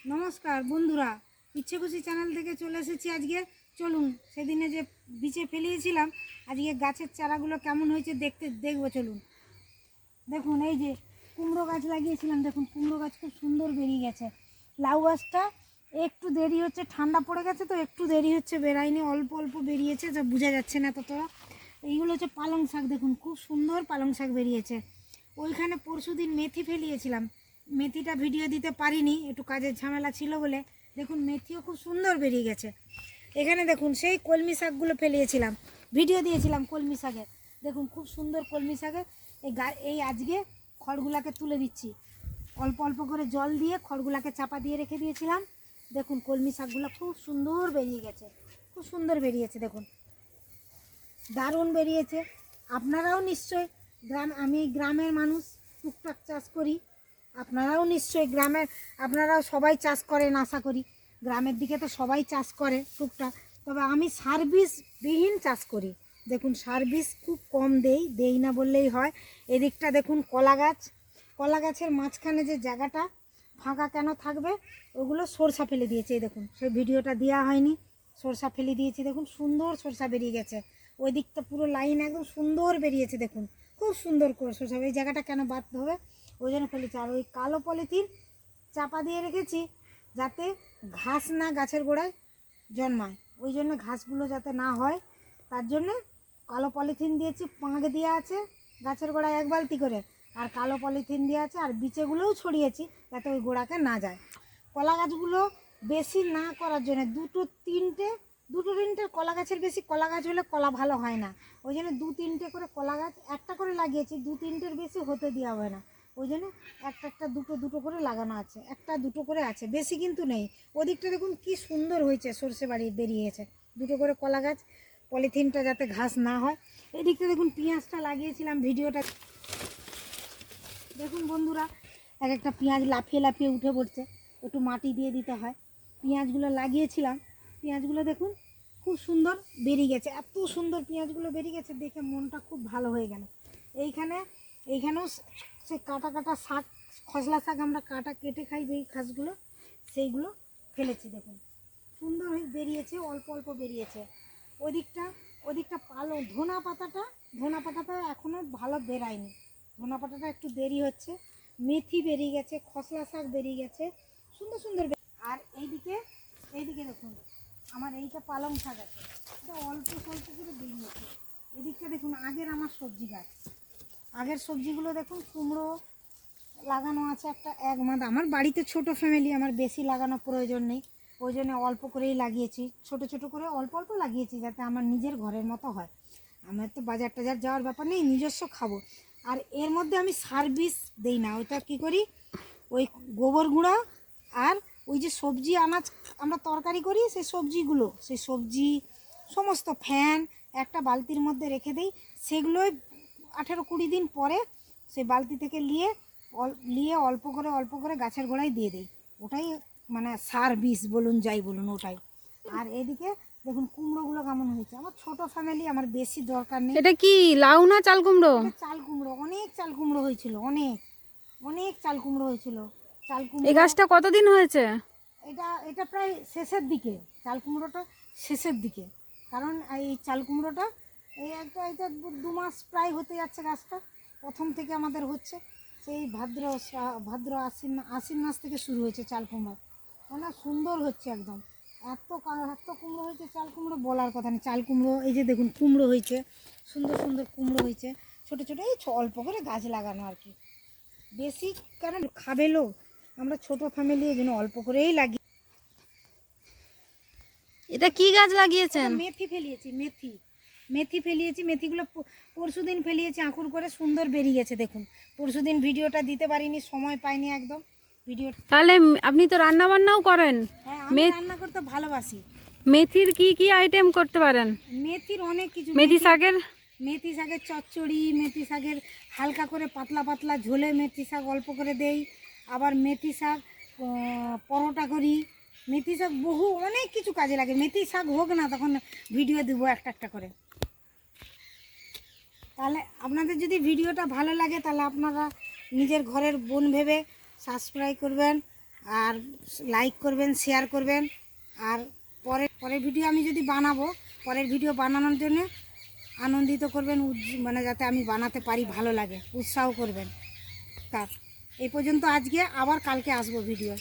নমস্কার বন্ধুরা, ইচ্ছে খুশি চ্যানেল থেকে চলে এসেছি। আজকে চলুন সেদিনে যে বিচে ফেলিয়েছিলাম আজকে গাছের চারাগুলো কেমন হয়েছে দেখবো। চলুন দেখুন, এই যে কুমড়ো গাছ লাগিয়েছিলাম, দেখুন কুমড়ো গাছ খুব সুন্দর বেরিয়ে গেছে। লাউ গাছটা একটু দেরি হচ্ছে, ঠান্ডা পড়ে গেছে তো একটু দেরি হচ্ছে, বেরায়নি, অল্প অল্প বেরিয়েছে, যা বোঝা যাচ্ছে না ততটা। এইগুলো হচ্ছে পালং শাক, দেখুন খুব সুন্দর পালং শাক বেরিয়েছে। ওইখানে পরশুদিন মেথি ফেলিয়েছিলাম, মেথিটা ভিডিও দিতে পারিনি, একটু কাজের ঝামেলা ছিল বলে। দেখুন মেথিও খুব সুন্দর বেরিয়ে গেছে। এখানে দেখুন সেই কলমি শাকগুলো ফেলিয়েছিলাম, ভিডিও দিয়েছিলাম কলমি শাকের, দেখুন খুব সুন্দর কলমি শাকের। এই আজকে খড়গুলাকে তুলে দিচ্ছি, অল্প অল্প করে জল দিয়ে খড়গুলাকে চাপা দিয়ে রেখে দিয়েছিলাম। দেখুন কলমি শাকগুলো খুব সুন্দর বেরিয়ে গেছে, খুব সুন্দর বেরিয়েছে, দেখুন দারুণ বেরিয়েছে। আপনারাও নিশ্চয় আমি গ্রামের মানুষ, টুকটাক চাষ করি, আপনারাও নিশ্চয়ই আপনারাও সবাই চাষ করেন আশা করি। গ্রামের দিকে তো সবাই চাষ করে টুকটাক, তবে আমি সার্ভিসবিহীন চাষ করি। দেখুন সার্ভিস খুব কম দেই না বললেই হয়। এদিকটা দেখুন কলা গাছের মাঝখানে যে জায়গাটা ফাঁকা কেন থাকবে, ওগুলো সরষা ফেলে দিয়েছে। এই দেখুন সেই ভিডিওটা দেওয়া হয়নি, সরষা ফেলে দিয়েছি, দেখুন সুন্দর সরষা বেরিয়ে গেছে। ওই দিকটা পুরো লাইন একদম সুন্দর বেরিয়েছে, দেখুন খুব সুন্দর করে সরষা। এই জায়গাটা কেন বাদ হবে ওই জন্য ফেলেছি। আর ওই কালো পলিথিন চাপা দিয়ে রেখেছি যাতে ঘাস না গাছের গোড়ায় জন্মায়, ওই জন্য ঘাসগুলো যাতে না হয় তার জন্যে কালো পলিথিন দিয়েছি। পাঁক দেওয়া আছে গাছের গোড়ায় 1 বালতি করে, আর কালো পলিথিন দেওয়া আছে, আর বিচেগুলোও ছড়িয়েছি যাতে ওই গোড়াকে না যায়। কলা গাছগুলো বেশি না করার জন্য দুটো তিনটে কলা গাছের বেশি কলা গাছ হলে কলা ভালো হয় না, ওই জন্য 2-3টে করে কলা গাছ একটা করে লাগিয়েছি, 2-3টের বেশি হতে দেওয়া হয় না, ওই জন্য একটা দুটো করে লাগানো আছে, 1-2 করে আছে, বেশি কিন্তু নেই। ওদিকটা দেখুন কি সুন্দর হয়েছে, সর্ষে বাড়ি বেরিয়েছে 2টো করে কলা গাছ, পলিথিনটা যাতে ঘাস না হয়। এদিকটা দেখুন পেঁয়াজটা লাগিয়েছিলাম, ভিডিওটা দেখুন বন্ধুরা। একটা পেঁয়াজ লাফিয়ে লাফিয়ে উঠে পড়ছে, একটু মাটি দিয়ে দিতে হয়। পেঁয়াজগুলো লাগিয়েছিলাম, পেঁয়াজগুলো দেখুন খুব সুন্দর বেরিয়ে গেছে, এত সুন্দর পেঁয়াজগুলো বেরিয়ে গেছে, দেখে মনটা খুব ভালো হয়ে গেল। এইখানেও সে কাটা শাক, খসলা শাক আমরা কেটে খাই যেই ঘাসগুলো, সেইগুলো ফেলেছি, দেখুন সুন্দর হয়ে বেরিয়েছে, অল্প অল্প বেরিয়েছে। ওদিকটা ধনা পাতাটা এখনও ভালো বেরায়নি, ধনা পাতাটা একটু দেরি হচ্ছে। মেথি বেরিয়ে গেছে, খসলা শাক বেরিয়ে গেছে, সুন্দর সুন্দর। আর এইদিকে দেখুন আমার এইটা পালং শাক আছে, এটা অল্প স্বল্প করে বেরিয়েছে। এদিকটা দেখুন আগের সবজিগুলো দেখুন, কুমড়ো লাগানো আছে এক মাদ। আমার বাড়িতে ছোট ফ্যামিলি, আমার বেশি লাগানো প্রয়োজন নেই, ওই জন্য অল্প করেই লাগিয়েছি, ছোট ছোট করে অল্প অল্প লাগিয়েছি যাতে আমার নিজের ঘরের মতো হয়। আমার তো বাজার টাজার যাওয়ার ব্যাপার নেই, নিজস্ব খাবো। আর এর মধ্যে আমি সার্ভিস দেই না, ওইটা কী করি, ওই গোবর গুঁড়া আর ওই যে সবজি আনাজ আমরা তরকারি করি, সেই সবজি সমস্ত ফ্যান একটা বালতির মধ্যে রেখে দিই, সেগুলোই 18-20 দিন পরে সেই বালতি থেকে নিয়ে অল্প করে গাছের গোড়ায় দিয়ে দিই। ওটাই মানে সার্ভিস বলুন যাই বলুন ওটাই। আর এদিকে দেখুন কুমড়োগুলো কেমন হয়েছে, আমার ছোট ফ্যামিলি, আমার বেশি দরকার নেই। এটা কি লাউ না চাল কুমড়ো? চাল কুমড়ো, অনেক চাল কুমড়ো হয়েছিল, অনেক চাল কুমড়ো হয়েছিল। এই গাছটা কতদিন হয়েছে? এটা প্রায় শেষের দিকে, চাল কুমড়োটা শেষের দিকে, কারণ এই চাল কুমড়োটা এটা 2 মাস প্রায় হতে যাচ্ছে। গাছটা প্রথম থেকে আমাদের হচ্ছে সেই ভাদ্র আশ্বিন মাস থেকে শুরু হয়েছে চাল কুমড়ো, মানে সুন্দর হচ্ছে একদম। এত কুমড়ো হয়েছে চাল কুমড়ো বলার কথা নেই। চাল কুমড়ো এই যে দেখুন কুমড়ো হয়েছে, সুন্দর সুন্দর কুমড়ো হয়েছে, ছোটো ছোটো এই অল্প করে গাছ লাগানো আর কি, বেশি কেন খাবে লোক, আমরা ছোট ফ্যামিলি, এই জন্য অল্প করেই লাগি। এটা কি গাছ লাগিয়েছেন? মেথি ফেলিয়েছি, মেথিগুলো পরশুদিন ফেলিয়েছি, আঁকুর করে সুন্দর বেরিয়ে গেছে। দেখুন পরশুদিন ভিডিওটা দিতে পারিনি, সময় পাইনি একদম ভিডিও। তাহলে আপনি তো রান্না বান্নাও করেন? হ্যাঁ, আমি রান্না করতে ভালোবাসি। মেথির কি কি আইটেম করতে পারেন? মেথির অনেক কিছু, মেথি শাকের চচ্চড়ি, মেথি শাকের হালকা করে পাতলা পাতলা ঝোলে মেথি শাক অল্প করে দেই, আবার মেথি শাক পরোটা করি। মেথি শাক অনেক কিছু কাজে লাগে, মেথি শাক হোক না তখন ভিডিও দেবো একটা করে। তাহলে আপনাদের যদি ভিডিওটা ভালো লাগে তাহলে আপনারা নিজের ঘরের বোন ভেবে সাবস্ক্রাইব করবেন, আর লাইক করবেন, শেয়ার করবেন। আর পরের ভিডিও আমি যদি বানাবো, পরের ভিডিও বানানোর জন্য আনন্দিত করবেন, মানে যাতে আমি বানাতে পারি, ভালো লাগে, উৎসাহ করবেন। তা এই পর্যন্ত আজকে, আবার কালকে আসবো ভিডিও।